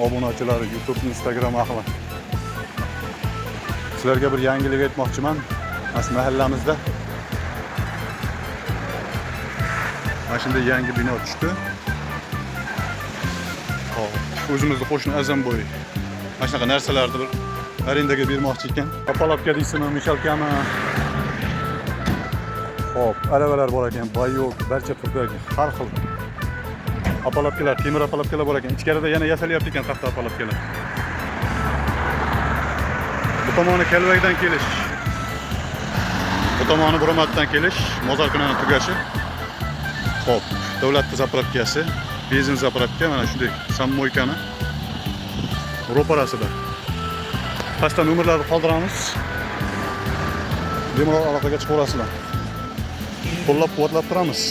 obunachilar, YouTube, Instagram ahli. Sizlarga bir yangilik aytmoqchiman. Mana mahallamizda mana shunday yangi bino tushdi. Hop, o'zimizni qo'shni Azamboy. Mana shunaqa narsalarni bir arendaga bermoqchi ekan. Kapalapka deysizmi, mishalkami? Hop, aravalar bor ekan, bayok, barcha turdagi har xil apalapkalar, temir apalapkalar bor ekan. Ichkarida yana yasalyapti ekan taxta apalapkalar. Bu tomoni Kelvaydan kelish. Bu tomoni Buromatdan kelish, Mozorkinaning tugashi. Hop, davlat zapravkasi, benzin zapravka, mana shunday sammoykani ro'parasida. Pastda nomerlarni qoldiramiz. Bemalol aloqaga chiqaverasizlar. Qo'llab-quvvatlab turamiz.